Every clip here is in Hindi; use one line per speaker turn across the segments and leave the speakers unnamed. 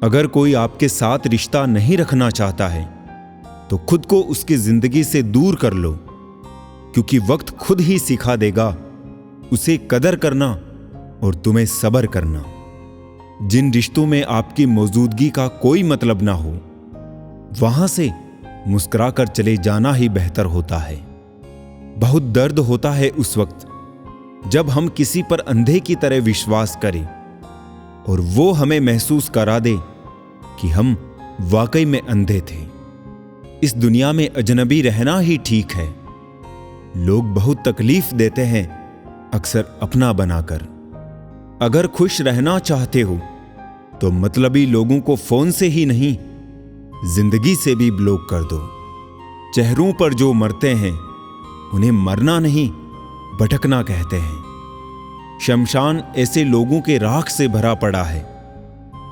अगर कोई आपके साथ रिश्ता नहीं रखना चाहता है तो खुद को उसकी जिंदगी से दूर कर लो, क्योंकि वक्त खुद ही सिखा देगा उसे कदर करना और तुम्हें सब्र करना। जिन रिश्तों में आपकी मौजूदगी का कोई मतलब ना हो, वहां से मुस्कुराकर चले जाना ही बेहतर होता है। बहुत दर्द होता है उस वक्त जब हम किसी पर अंधे की तरह विश्वास करें और वो हमें महसूस करा दे कि हम वाकई में अंधे थे। इस दुनिया में अजनबी रहना ही ठीक है। लोग बहुत तकलीफ देते हैं अक्सर अपना बनाकर। अगर खुश रहना चाहते हो तो मतलबी लोगों को फोन से ही नहीं, जिंदगी से भी ब्लॉक कर दो। चेहरों पर जो मरते हैं उन्हें मरना नहीं, भटकना कहते हैं। शमशान ऐसे लोगों के राख से भरा पड़ा है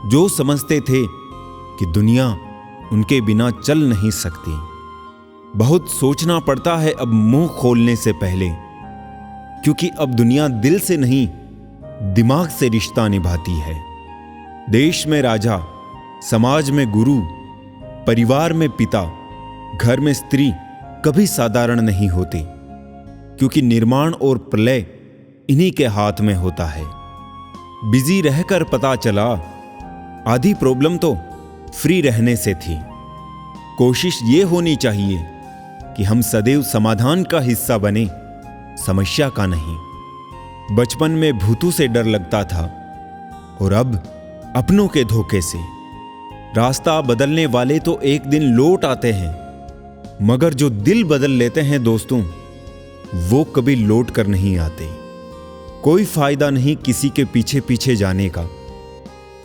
जो समझते थे कि दुनिया उनके बिना चल नहीं सकती। बहुत सोचना पड़ता है अब मुंह खोलने से पहले, क्योंकि अब दुनिया दिल से नहीं, दिमाग से रिश्ता निभाती है। देश में राजा, समाज में गुरु, परिवार में पिता, घर में स्त्री कभी साधारण नहीं होती, क्योंकि निर्माण और प्रलय इन्हीं के हाथ में होता है। बिजी रहकर पता चला आधी प्रॉब्लम तो फ्री रहने से थी। कोशिश ये होनी चाहिए कि हम सदैव समाधान का हिस्सा बने, समस्या का नहीं। बचपन में भूतों से डर लगता था और अब अपनों के धोखे से। रास्ता बदलने वाले तो एक दिन लौट आते हैं, मगर जो दिल बदल लेते हैं दोस्तों, वो कभी लौट कर नहीं आते। कोई फायदा नहीं किसी के पीछे पीछे जाने का।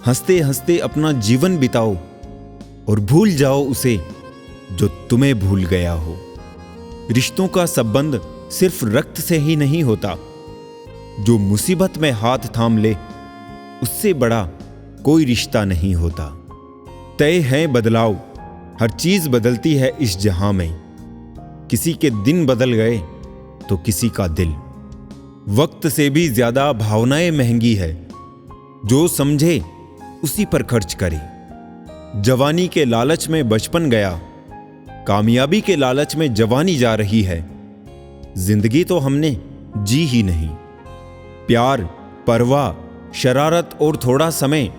हंसते हंसते अपना जीवन बिताओ और भूल जाओ उसे जो तुम्हें भूल गया हो। रिश्तों का संबंध सिर्फ रक्त से ही नहीं होता। जो मुसीबत में हाथ थाम ले, उससे बड़ा कोई रिश्ता नहीं होता। तय है बदलाव, हर चीज बदलती है इस जहां में। किसी के दिन बदल गए तो किसी का दिल। वक्त से भी ज्यादा भावनाएं महंगी है। जो समझे उसी पर खर्च करे। जवानी के लालच में बचपन गया, कामयाबी के लालच में जवानी जा रही है। जिंदगी तो हमने जी ही नहीं। प्यार, परवाह, शरारत और थोड़ा समय,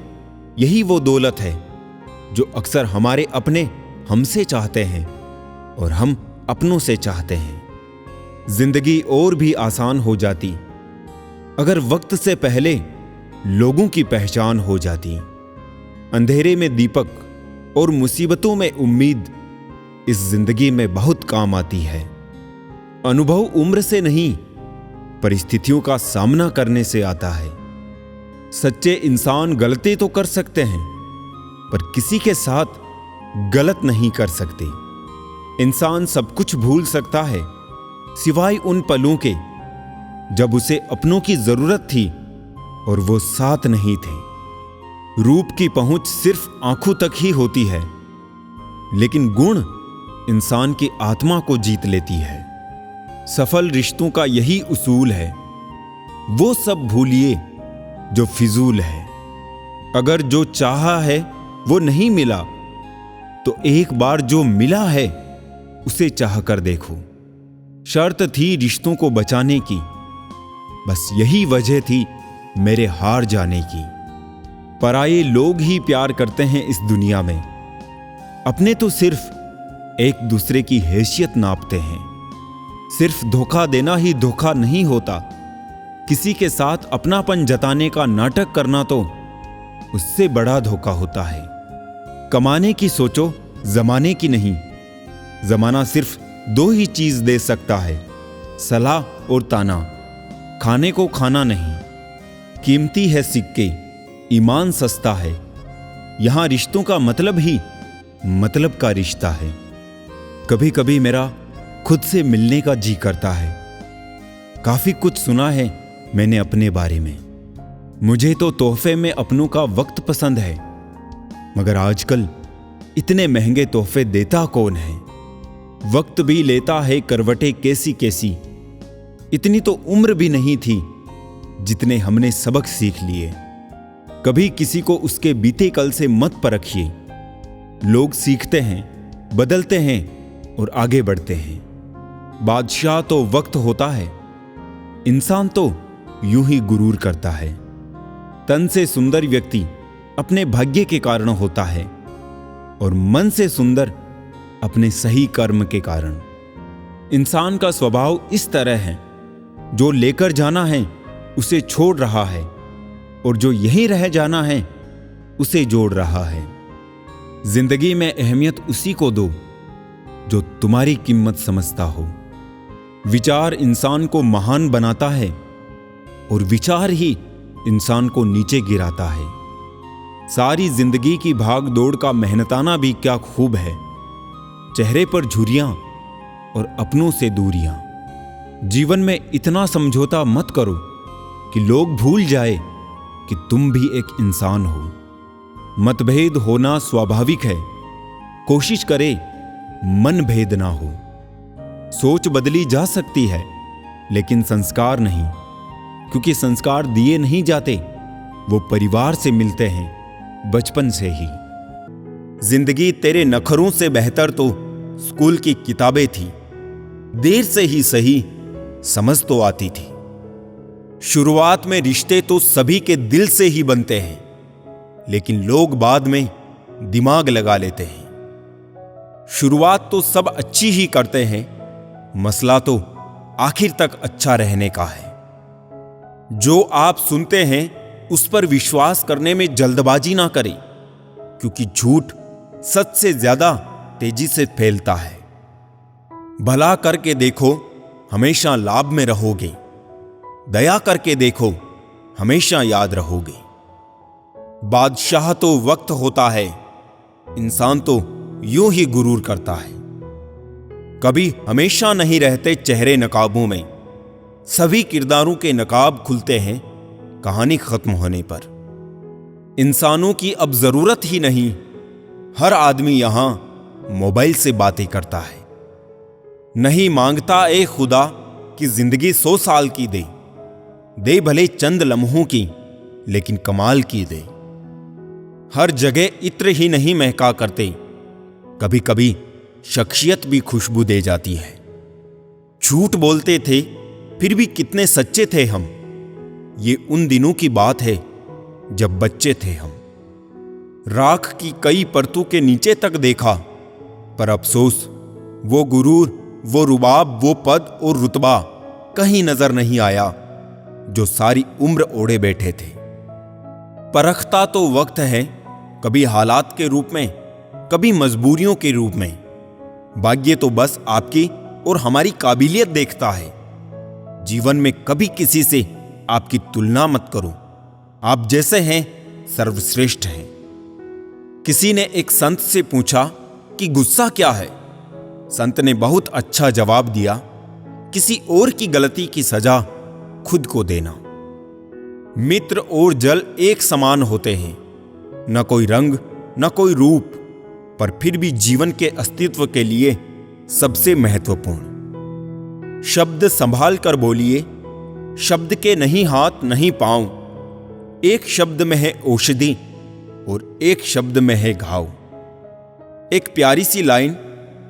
यही वो दौलत है जो अक्सर हमारे अपने हमसे चाहते हैं और हम अपनों से चाहते हैं। जिंदगी और भी आसान हो जाती अगर वक्त से पहले लोगों की पहचान हो जाती। अंधेरे में दीपक और मुसीबतों में उम्मीद इस जिंदगी में बहुत काम आती है। अनुभव उम्र से नहीं, परिस्थितियों का सामना करने से आता है। सच्चे इंसान गलती तो कर सकते हैं, पर किसी के साथ गलत नहीं कर सकते। इंसान सब कुछ भूल सकता है सिवाय उन पलों के जब उसे अपनों की जरूरत थी और वो साथ नहीं थे। रूप की पहुंच सिर्फ आंखों तक ही होती है, लेकिन गुण इंसान की आत्मा को जीत लेती है। सफल रिश्तों का यही उसूल है। वो सब भूलिए जो फिजूल है। अगर जो चाहा है वो नहीं मिला तो एक बार जो मिला है उसे चाह कर देखो। शर्त थी रिश्तों को बचाने की, बस यही वजह थी मेरे हार जाने की। पराये लोग ही प्यार करते हैं इस दुनिया में, अपने तो सिर्फ एक दूसरे की हैसियत नापते हैं। सिर्फ धोखा देना ही धोखा नहीं होता, किसी के साथ अपनापन जताने का नाटक करना तो उससे बड़ा धोखा होता है। कमाने की सोचो, जमाने की नहीं। जमाना सिर्फ दो ही चीज दे सकता है, सलाह और ताना। खाने को खाना नहीं। कीमती है सिक्के, ईमान सस्ता है। यहां रिश्तों का मतलब ही मतलब का रिश्ता है। कभी कभी मेरा खुद से मिलने का जी करता है। काफी कुछ सुना है मैंने अपने बारे में। मुझे तो तोहफे में अपनों का वक्त पसंद है, मगर आजकल इतने महंगे तोहफे देता कौन है। वक्त भी लेता है करवटें कैसी कैसी। इतनी तो उम्र भी नहीं थी जितने हमने सबक सीख लिए। कभी किसी को उसके बीते कल से मत परखिए। लोग सीखते हैं, बदलते हैं और आगे बढ़ते हैं। बादशाह तो वक्त होता है, इंसान तो यूं ही गुरूर करता है। तन से सुंदर व्यक्ति अपने भाग्य के कारण होता है और मन से सुंदर अपने सही कर्म के कारण। इंसान का स्वभाव इस तरह है, जो लेकर जाना है उसे छोड़ रहा है और जो यहीं रह जाना है उसे जोड़ रहा है। जिंदगी में अहमियत उसी को दो जो तुम्हारी कीमत समझता हो। विचार इंसान को महान बनाता है और विचार ही इंसान को नीचे गिराता है। सारी जिंदगी की भाग दौड़ का मेहनताना भी क्या खूब है, चेहरे पर झुर्रियां और अपनों से दूरियां। जीवन में इतना समझौता मत करो कि लोग भूल जाए कि तुम भी एक इंसान हो। मतभेद होना स्वाभाविक है, कोशिश करे मन भेद ना हो। सोच बदली जा सकती है लेकिन संस्कार नहीं, क्योंकि संस्कार दिए नहीं जाते, वो परिवार से मिलते हैं, बचपन से ही। जिंदगी तेरे नखरों से बेहतर तो स्कूल की किताबें थी। देर से ही सही समझ तो आती थी। शुरुआत में रिश्ते तो सभी के दिल से ही बनते हैं, लेकिन लोग बाद में दिमाग लगा लेते हैं। शुरुआत तो सब अच्छी ही करते हैं, मसला तो आखिर तक अच्छा रहने का है। जो आप सुनते हैं उस पर विश्वास करने में जल्दबाजी ना करें, क्योंकि झूठ सच से ज्यादा तेजी से फैलता है। भला करके देखो, हमेशा लाभ में रहोगे। दया करके देखो, हमेशा याद रहोगे। बादशाह तो वक्त होता है, इंसान तो यूं ही गुरूर करता है। कभी हमेशा नहीं रहते चेहरे नकाबों में, सभी किरदारों के नकाब खुलते हैं कहानी खत्म होने पर। इंसानों की अब जरूरत ही नहीं, हर आदमी यहां मोबाइल से बातें करता है। नहीं मांगता ए खुदा कि जिंदगी 100 साल की दे भले चंद लम्हों की, लेकिन कमाल की दे। हर जगह इत्र ही नहीं महका करते, कभी कभी शख्सियत भी खुशबू दे जाती है। झूठ बोलते थे फिर भी कितने सच्चे थे हम, ये उन दिनों की बात है जब बच्चे थे हम। राख की कई परतों के नीचे तक देखा, पर अफसोस वो गुरूर, वो रुबाब, वो पद और रुतबा कहीं नजर नहीं आया जो सारी उम्र ओढ़े बैठे थे। परखता तो वक्त है, कभी हालात के रूप में, कभी मजबूरियों के रूप में। भाग्य तो बस आपकी और हमारी काबिलियत देखता है। जीवन में कभी किसी से आपकी तुलना मत करो, आप जैसे हैं सर्वश्रेष्ठ हैं। किसी ने एक संत से पूछा कि गुस्सा क्या है? संत ने बहुत अच्छा जवाब दिया, किसी और की गलती की सजा खुद को देना। मित्र और जल एक समान होते हैं, न कोई रंग न कोई रूप, पर फिर भी जीवन के अस्तित्व के लिए सबसे महत्वपूर्ण। शब्द संभाल कर बोलिए, शब्द के नहीं हाथ नहीं पांव। एक शब्द में है औषधि और एक शब्द में है घाव। एक प्यारी सी लाइन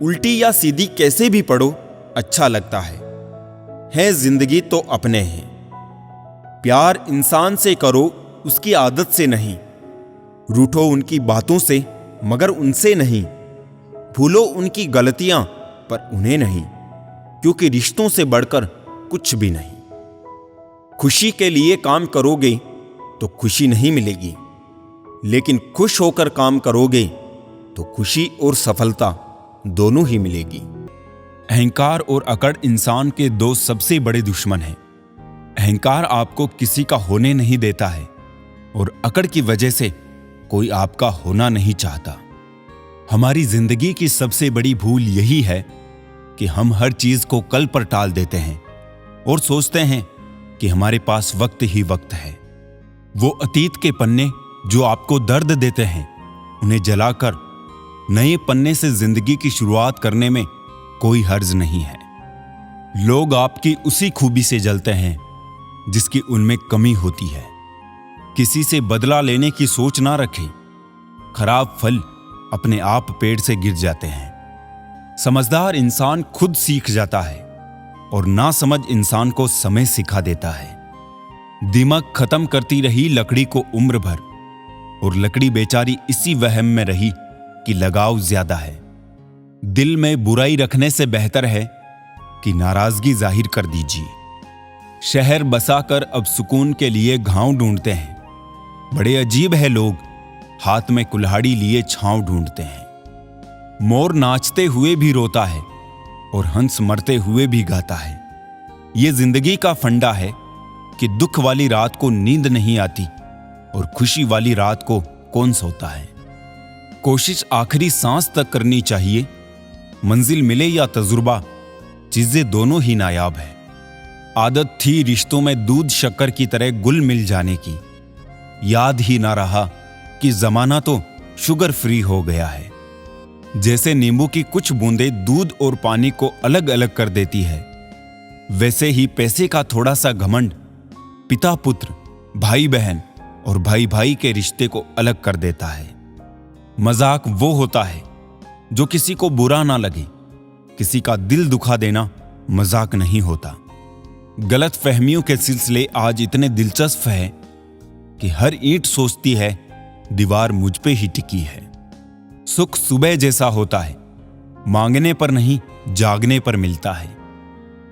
उल्टी या सीधी कैसे भी पढ़ो अच्छा लगता है जिंदगी तो अपने हैं। प्यार इंसान से करो, उसकी आदत से नहीं। रूठो उनकी बातों से, मगर उनसे नहीं। भूलो उनकी गलतियां, पर उन्हें नहीं, क्योंकि रिश्तों से बढ़कर कुछ भी नहीं। खुशी के लिए काम करोगे तो खुशी नहीं मिलेगी, लेकिन खुश होकर काम करोगे तो खुशी और सफलता दोनों ही मिलेगी। अहंकार और अकड़ इंसान के दो सबसे बड़े दुश्मन हैं। अहंकार आपको किसी का होने नहीं देता है और अकड़ की वजह से कोई आपका होना नहीं चाहता। हमारी जिंदगी की सबसे बड़ी भूल यही है कि हम हर चीज को कल पर टाल देते हैं और सोचते हैं कि हमारे पास वक्त ही वक्त है। वो अतीत के पन्ने जो आपको दर्द देते हैं, उन्हें जलाकर नए पन्ने से जिंदगी की शुरुआत करने में कोई हर्ज नहीं है। लोग आपकी उसी खूबी से जलते हैं जिसकी उनमें कमी होती है। किसी से बदला लेने की सोच ना रखे। खराब फल अपने आप पेड़ से गिर जाते हैं। समझदार इंसान खुद सीख जाता है और नासमझ इंसान को समय सिखा देता है। दिमाग खत्म करती रही लकड़ी को उम्र भर, और लकड़ी बेचारी इसी वहम में रही कि लगाव ज्यादा है। दिल में बुराई रखने से बेहतर है कि नाराजगी जाहिर कर दीजिए। शहर बसाकर अब सुकून के लिए घाव ढूंढते हैं। बड़े अजीब है लोग, हाथ में कुल्हाड़ी लिए छांव ढूंढते हैं। मोर नाचते हुए भी रोता है और हंस मरते हुए भी गाता है। ये जिंदगी का फंडा है कि दुख वाली रात को नींद नहीं आती और खुशी वाली रात को कौन सोता है। कोशिश आखिरी सांस तक करनी चाहिए। मंजिल मिले या तजुर्बा, चीजें दोनों ही नायाब है। आदत थी रिश्तों में दूध शक्कर की तरह गुल मिल जाने की। याद ही ना रहा कि जमाना तो शुगर फ्री हो गया है। जैसे नींबू की कुछ बूंदें दूध और पानी को अलग अलग कर देती है, वैसे ही पैसे का थोड़ा सा घमंड पिता पुत्र, भाई बहन और भाई भाई के रिश्ते को अलग कर देता है। मजाक वो होता है जो किसी को बुरा ना लगे। किसी का दिल दुखा देना मजाक नहीं होता। गलत फहमियों के सिलसिले आज इतने दिलचस्प है कि हर ईंट सोचती है दीवार मुझ पे ही टिकी है। सुख सुबह जैसा होता है, मांगने पर नहीं जागने पर मिलता है।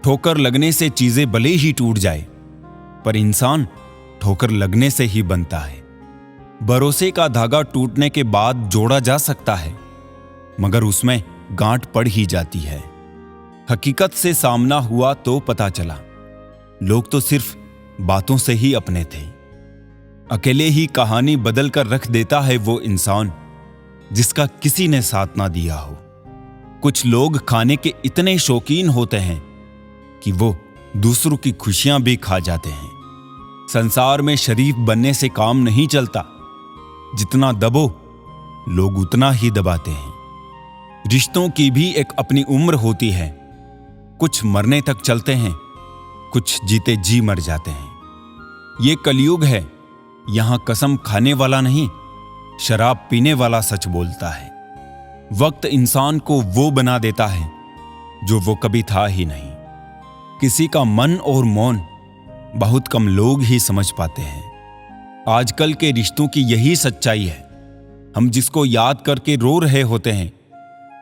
ठोकर लगने से चीजें भले ही टूट जाए, पर इंसान ठोकर लगने से ही बनता है। भरोसे का धागा टूटने के बाद जोड़ा जा सकता है, मगर उसमें गांठ पड़ ही जाती है। हकीकत से सामना हुआ तो पता चला, लोग तो सिर्फ बातों से ही अपने थे। अकेले ही कहानी बदल कर रख देता है वो इंसान जिसका किसी ने साथ ना दिया हो। कुछ लोग खाने के इतने शौकीन होते हैं कि वो दूसरों की खुशियां भी खा जाते हैं। संसार में शरीफ बनने से काम नहीं चलता, जितना दबो लोग उतना ही दबाते हैं। रिश्तों की भी एक अपनी उम्र होती है। कुछ मरने तक चलते हैं, कुछ जीते जी मर जाते हैं। ये कलयुग है, यहां कसम खाने वाला नहीं, शराब पीने वाला सच बोलता है। वक्त इंसान को वो बना देता है जो वो कभी था ही नहीं। किसी का मन और मौन बहुत कम लोग ही समझ पाते हैं। आजकल के रिश्तों की यही सच्चाई है। हम जिसको याद करके रो रहे होते हैं,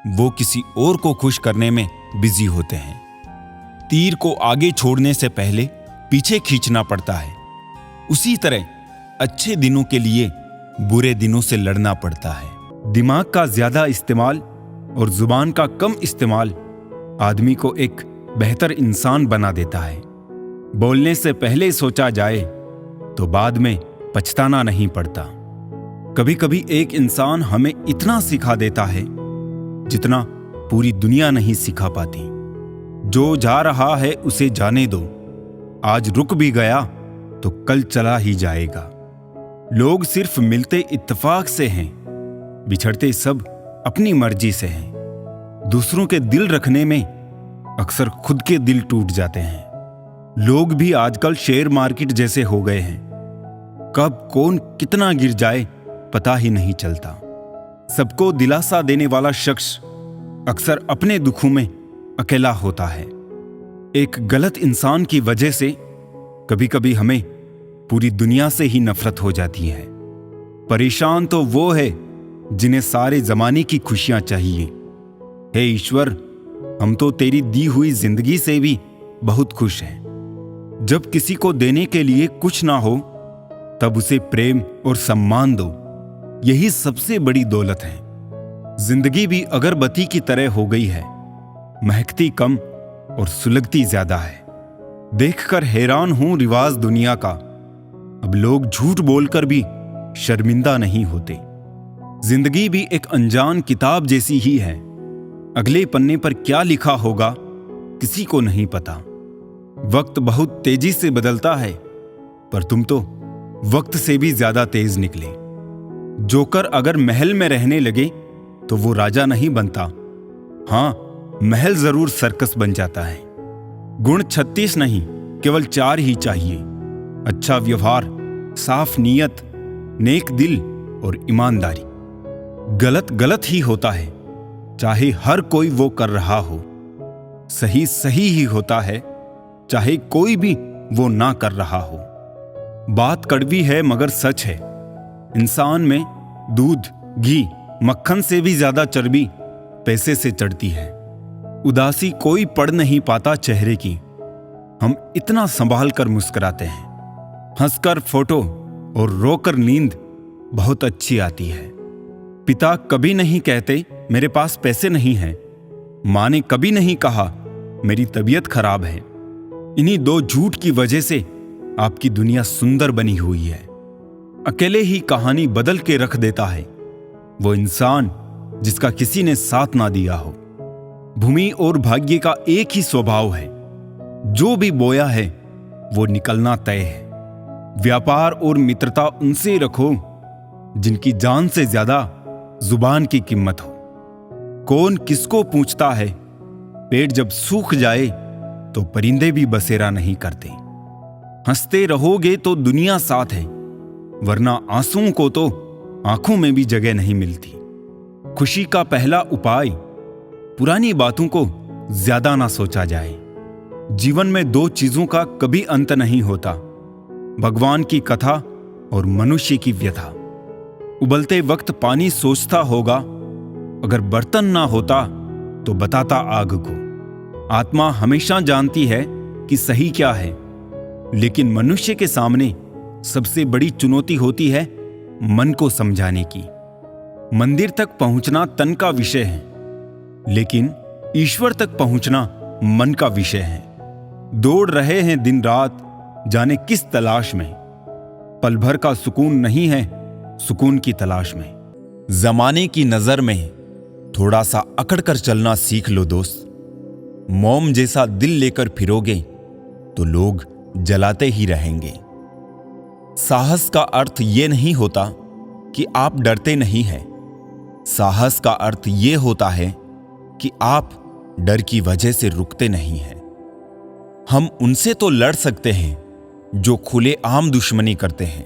वो किसी और को खुश करने में बिजी होते हैं। तीर को आगे छोड़ने से पहले पीछे खींचना पड़ता है। उसी तरह अच्छे दिनों के लिए बुरे दिनों से लड़ना पड़ता है। दिमाग का ज्यादा इस्तेमाल और जुबान का कम इस्तेमाल आदमी को एक बेहतर इंसान बना देता है। बोलने से पहले सोचा जाए तो बाद में पछताना नहीं पड़ता। कभी कभी एक इंसान हमें इतना सिखा देता है जितना पूरी दुनिया नहीं सिखा पाती। जो जा रहा है उसे जाने दो, आज रुक भी गया तो कल चला ही जाएगा। लोग सिर्फ मिलते इत्तेफाक से हैं, बिछड़ते सब अपनी मर्जी से हैं। दूसरों के दिल रखने में अक्सर खुद के दिल टूट जाते हैं। लोग भी आजकल शेयर मार्केट जैसे हो गए हैं, कब कौन कितना गिर जाए पता ही नहीं चलता। सबको दिलासा देने वाला शख्स अक्सर अपने दुखों में अकेला होता है। एक गलत इंसान की वजह से कभी कभी हमें पूरी दुनिया से ही नफरत हो जाती है। परेशान तो वो है जिन्हें सारे जमाने की खुशियां चाहिए। हे ईश्वर, हम तो तेरी दी हुई जिंदगी से भी बहुत खुश हैं। जब किसी को देने के लिए कुछ ना हो तब उसे प्रेम और सम्मान दो, यही सबसे बड़ी दौलत है। जिंदगी भी अगरबत्ती की तरह हो गई है, महकती कम और सुलगती ज्यादा है। देखकर हैरान हूं रिवाज दुनिया का, अब लोग झूठ बोलकर भी शर्मिंदा नहीं होते। जिंदगी भी एक अनजान किताब जैसी ही है, अगले पन्ने पर क्या लिखा होगा किसी को नहीं पता। वक्त बहुत तेजी से बदलता है, पर तुम तो वक्त से भी ज्यादा तेज निकले। जोकर अगर महल में रहने लगे तो वो राजा नहीं बनता, हाँ महल जरूर सर्कस बन जाता है। गुण 36 नहीं केवल 4 ही चाहिए, अच्छा व्यवहार,
साफ नीयत, नेक दिल और ईमानदारी। गलत गलत ही होता है, चाहे हर कोई वो कर रहा हो। सही सही ही होता है, चाहे कोई भी वो ना कर रहा हो। बात कड़वी है मगर सच है। इंसान में दूध, घी, मक्खन से भी ज्यादा चर्बी पैसे से चढ़ती है। उदासी कोई पढ़ नहीं पाता चेहरे की। हम इतना संभाल कर मुस्कुराते हैं। हंसकर फोटो और रोकर नींद बहुत अच्छी आती है। पिता कभी नहीं कहते मेरे पास पैसे नहीं हैं। माँ ने कभी नहीं कहा मेरी तबीयत खराब है। इन्हीं दो झूठ की वजह से आपकी दुनिया सुंदर बनी हुई है। अकेले ही कहानी बदल के रख देता है वो इंसान जिसका किसी ने साथ ना दिया हो। भूमि और भाग्य का एक ही स्वभाव है, जो भी बोया है वो निकलना तय है। व्यापार और मित्रता उनसे रखो जिनकी जान से ज्यादा जुबान की कीमत हो। कौन किसको पूछता है, पेट जब सूख जाए तो परिंदे भी बसेरा नहीं करते। हंसते रहोगे तो दुनिया साथ है, वरना आंसुओं को तो आंखों में भी जगह नहीं मिलती। खुशी का पहला उपाय, पुरानी बातों को ज्यादा ना सोचा जाए। जीवन में दो चीजों का कभी अंत नहीं होता, भगवान की कथा और मनुष्य की व्यथा। उबलते वक्त पानी सोचता होगा, अगर बर्तन ना होता तो बताता आग को। आत्मा हमेशा जानती है कि सही क्या है, लेकिन मनुष्य के सामने सबसे बड़ी चुनौती होती है मन को समझाने की। मंदिर तक पहुंचना तन का विषय है, लेकिन ईश्वर तक पहुंचना मन का विषय है। दौड़ रहे हैं दिन रात जाने किस तलाश में, पल भर का सुकून नहीं है सुकून की तलाश में।
जमाने की नजर में थोड़ा सा अकड़ कर चलना सीख लो दोस्त। मोम जैसा दिल लेकर फिरोगे तो लोग जलाते ही रहेंगे। साहस का अर्थ ये नहीं होता कि आप डरते नहीं हैं। साहस का अर्थ ये होता है कि आप डर की वजह से रुकते नहीं हैं। हम उनसे तो लड़ सकते हैं जो खुले आम दुश्मनी करते हैं,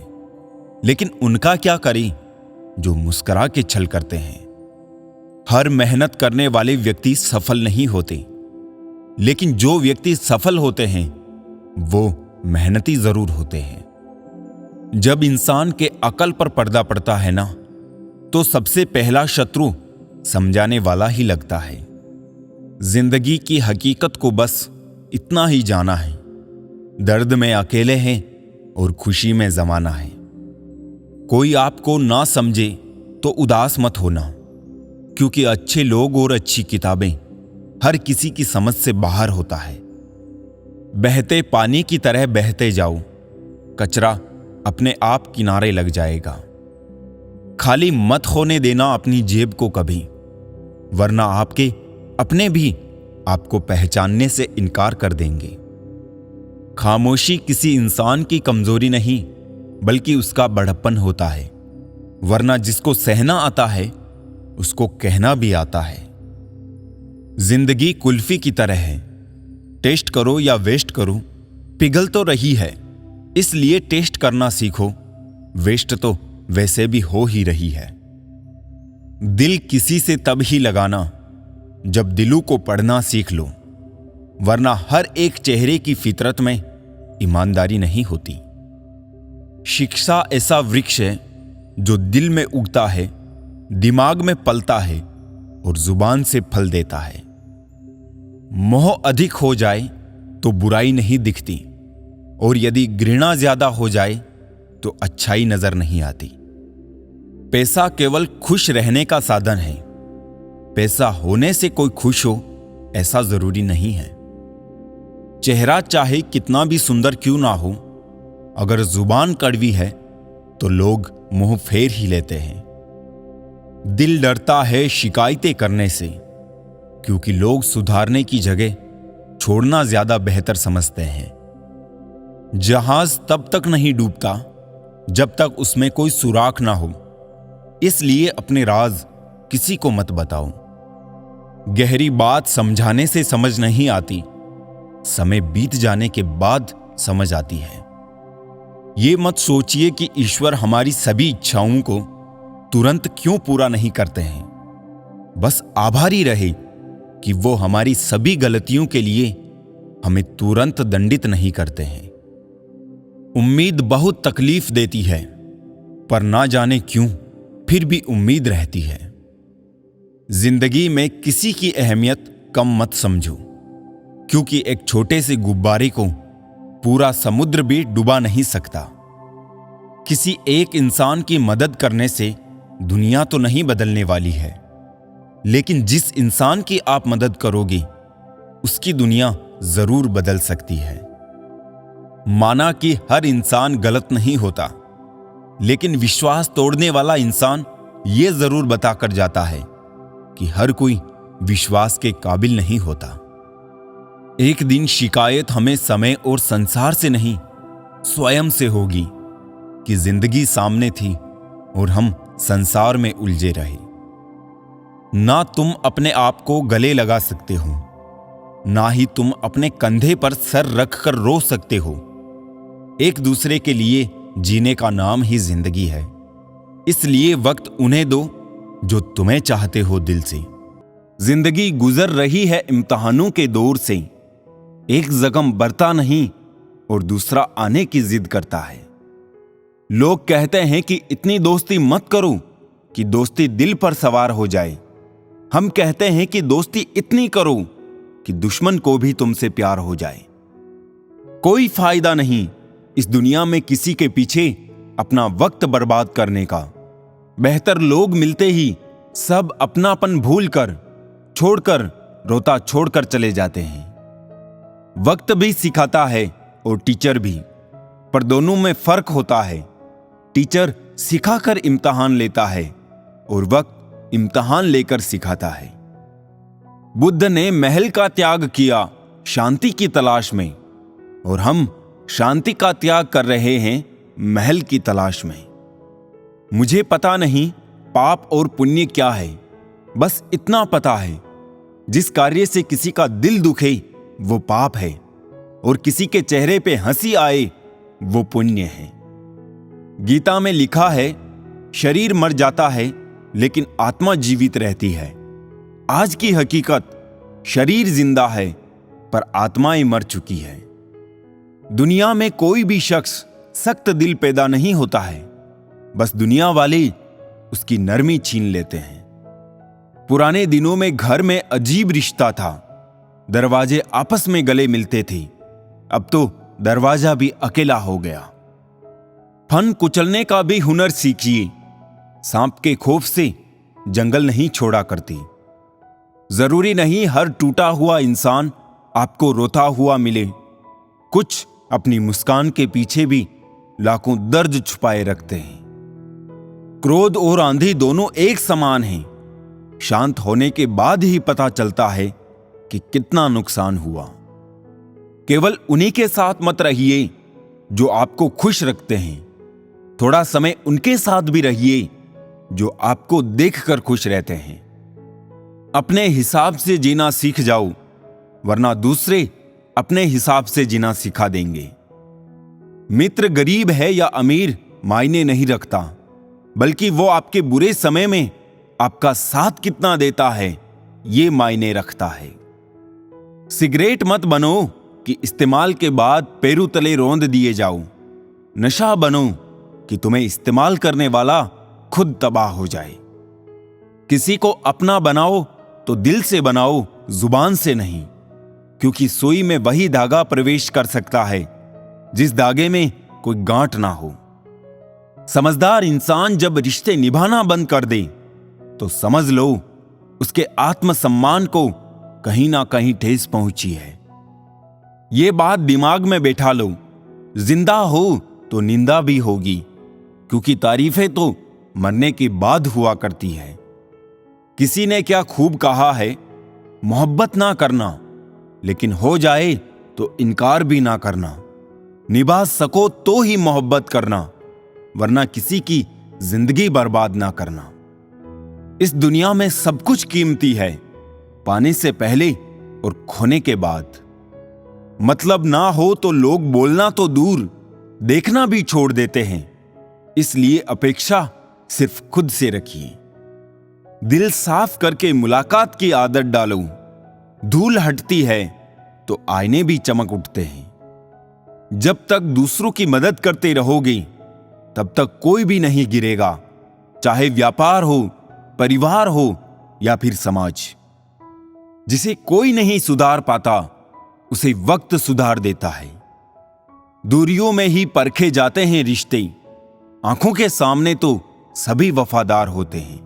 लेकिन उनका क्या करें जो मुस्कुरा के छल करते हैं। हर मेहनत करने वाले व्यक्ति सफल नहीं होते, लेकिन जो व्यक्ति सफल होते हैं वो मेहनती जरूर होते हैं। जब इंसान के अकल पर पर्दा पड़ता है ना, तो सबसे पहला शत्रु समझाने वाला ही लगता है। जिंदगी की हकीकत को बस इतना ही जाना है, दर्द में अकेले हैं और खुशी में जमाना है। कोई आपको ना समझे तो उदास मत होना, क्योंकि अच्छे लोग और अच्छी किताबें हर किसी की समझ से बाहर होता है। बहते पानी की तरह बहते जाओ, कचरा अपने आप किनारे लग जाएगा। खाली मत होने देना अपनी जेब को कभी, वरना आपके अपने भी आपको पहचानने से इनकार कर देंगे। खामोशी किसी इंसान की कमजोरी नहीं, बल्कि उसका बड़प्पन होता है, वरना जिसको सहना आता है उसको कहना भी आता है। जिंदगी कुल्फी की तरह है, टेस्ट करो या वेस्ट करो, पिघल तो रही है, इसलिए टेस्ट करना सीखो। वेस्ट तो वैसे भी हो ही रही है। दिल किसी से तब ही लगाना जब दिलों को पढ़ना सीख लो, वरना हर एक चेहरे की फितरत में ईमानदारी नहीं होती। शिक्षा ऐसा वृक्ष है जो दिल में उगता है, दिमाग में पलता है और जुबान से फल देता है। मोह अधिक हो जाए तो बुराई नहीं दिखती, और यदि घृणा ज्यादा हो जाए तो अच्छाई नजर नहीं आती। पैसा केवल खुश रहने का साधन है, पैसा होने से कोई खुश हो ऐसा जरूरी नहीं है। चेहरा चाहे कितना भी सुंदर क्यों ना हो, अगर जुबान कड़वी है तो लोग मुंह फेर ही लेते हैं। दिल डरता है शिकायतें करने से, क्योंकि लोग सुधारने की जगह छोड़ना ज्यादा बेहतर समझते हैं। जहाज तब तक नहीं डूबता जब तक उसमें कोई सुराख ना हो, इसलिए अपने राज किसी को मत बताओ। गहरी बात समझाने से समझ नहीं आती, समय बीत जाने के बाद समझ आती है।
ये मत सोचिए कि ईश्वर हमारी सभी इच्छाओं को तुरंत क्यों पूरा नहीं करते हैं। बस आभारी रहे कि वो हमारी सभी गलतियों के लिए हमें तुरंत दंडित नहीं करते हैं। उम्मीद बहुत तकलीफ देती है, पर ना जाने क्यों फिर भी उम्मीद रहती है। जिंदगी में किसी की अहमियत कम मत समझो, क्योंकि एक छोटे से गुब्बारे को पूरा समुद्र भी डुबा नहीं सकता। किसी एक इंसान की मदद करने से दुनिया तो नहीं बदलने वाली है, लेकिन जिस इंसान की आप मदद करोगे उसकी दुनिया जरूर बदल सकती है। माना कि हर इंसान गलत नहीं होता, लेकिन विश्वास तोड़ने वाला इंसान यह जरूर बताकर जाता है कि हर कोई विश्वास के काबिल नहीं होता। एक दिन शिकायत हमें समय और संसार से नहीं, स्वयं से होगी कि जिंदगी सामने थी और हम संसार में उलझे रहे। ना तुम अपने आप को गले लगा सकते हो, ना ही तुम अपने कंधे पर सर रखकर रो सकते हो। एक दूसरे के लिए जीने का नाम ही जिंदगी है। इसलिए वक्त उन्हें दो जो तुम्हें चाहते हो दिल से। जिंदगी गुजर रही है इम्तिहानों के दौर से। एक जख्म बढ़ता नहीं और दूसरा आने की जिद करता है। लोग कहते हैं कि इतनी दोस्ती मत करो कि दोस्ती दिल पर सवार हो जाए। हम कहते हैं कि दोस्ती इतनी करो कि दुश्मन को भी तुमसे प्यार हो जाए। कोई फायदा नहीं इस दुनिया में किसी के पीछे अपना वक्त बर्बाद करने का। बेहतर लोग मिलते ही सब अपनापन भूलकर छोड़कर रोता छोड़कर चले जाते हैं। वक्त भी सिखाता है और टीचर भी, पर दोनों में फर्क होता है। टीचर सिखाकर इम्तिहान लेता है और वक्त इम्तिहान लेकर सिखाता है। बुद्ध ने महल का त्याग किया शांति की तलाश में, और हम शांति का त्याग कर रहे हैं महल की तलाश में। मुझे पता नहीं पाप और पुण्य क्या है, बस इतना पता है जिस कार्य से किसी का दिल दुखे वो पाप है, और किसी के चेहरे पे हंसी आए वो पुण्य है। गीता में लिखा है, शरीर मर जाता है लेकिन आत्मा जीवित रहती है। आज की हकीकत, शरीर जिंदा है पर आत्माएं मर चुकी है। दुनिया में कोई भी शख्स सख्त दिल पैदा नहीं होता है, बस दुनिया वाले उसकी नरमी छीन लेते हैं। पुराने दिनों में घर में अजीब रिश्ता था, दरवाजे आपस में गले मिलते थे। अब तो दरवाजा भी अकेला हो गया। फन कुचलने का भी हुनर सीखिए। सांप के खौफ से जंगल नहीं छोड़ा करती। जरूरी नहीं हर टूटा हुआ इंसान आपको रोता हुआ मिले। कुछ अपनी मुस्कान के पीछे भी लाखों दर्द छुपाए रखते हैं। क्रोध और आंधी दोनों एक समान हैं। शांत होने के बाद ही पता चलता है कि कितना नुकसान हुआ। केवल उन्हीं के साथ मत रहिए जो आपको खुश रखते हैं। थोड़ा समय उनके साथ भी रहिए जो आपको देखकर खुश रहते हैं। अपने हिसाब से जीना सीख जाओ, वरना दूसरे अपने हिसाब से जीना सिखा देंगे। मित्र गरीब है या अमीर मायने नहीं रखता, बल्कि वो आपके बुरे समय में आपका साथ कितना देता है ये मायने रखता है। सिगरेट मत बनो कि इस्तेमाल के बाद पैरों तले रौंद दिए जाओ। नशा बनो कि तुम्हें इस्तेमाल करने वाला खुद तबाह हो जाए। किसी को अपना बनाओ तो दिल से बनाओ, जुबान से नहीं, क्योंकि सुई में वही धागा प्रवेश कर सकता है जिस धागे में कोई गांठ ना हो। समझदार इंसान जब रिश्ते निभाना बंद कर दे तो समझ लो उसके आत्मसम्मान को कहीं ना कहीं ठेस पहुंची है। ये बात दिमाग में बैठा लो, जिंदा हो तो निंदा भी होगी, क्योंकि तारीफें तो मरने के बाद हुआ करती है। किसी ने क्या खूब कहा है, मोहब्बत ना करना, लेकिन हो जाए तो इनकार भी ना करना। निभा सको तो ही मोहब्बत करना, वरना किसी की जिंदगी बर्बाद ना करना। इस दुनिया में सब कुछ कीमती है, पाने से पहले और खोने के बाद। मतलब ना हो तो लोग बोलना तो दूर, देखना भी छोड़ देते हैं। इसलिए अपेक्षा सिर्फ खुद से रखिए। दिल साफ करके मुलाकात की आदत डालो। धूल हटती है तो आईने भी चमक उठते हैं। जब तक दूसरों की मदद करते रहोगे तब तक कोई भी नहीं गिरेगा, चाहे व्यापार हो, परिवार हो या फिर समाज। जिसे कोई नहीं सुधार पाता उसे वक्त सुधार देता है। दूरियों में ही परखे जाते हैं रिश्ते, आंखों के सामने तो सभी वफादार होते हैं।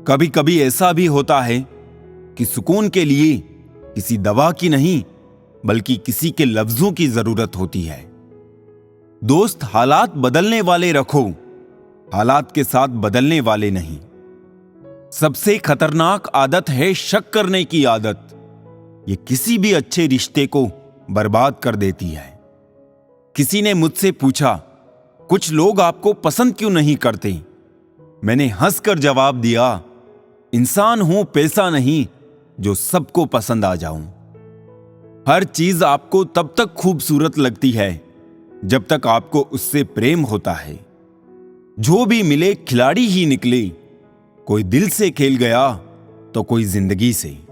कभी कभी ऐसा भी होता है कि सुकून के लिए किसी दवा की नहीं बल्कि किसी के लफ्जों की जरूरत होती है। दोस्त हालात बदलने वाले रखो, हालात के साथ बदलने वाले नहीं। सबसे खतरनाक आदत है शक करने की आदत। ये किसी भी अच्छे रिश्ते को बर्बाद कर देती है। किसी ने मुझसे पूछा, कुछ लोग आपको पसंद क्यों नहीं करते? मैंने हंसकर जवाब दिया, इंसान हूं, पैसा नहीं जो सबको पसंद आ जाऊं। हर चीज आपको तब तक खूबसूरत लगती है जब तक आपको उससे प्रेम होता है। जो भी मिले खिलाड़ी ही निकले, कोई दिल से खेल गया तो कोई जिंदगी से।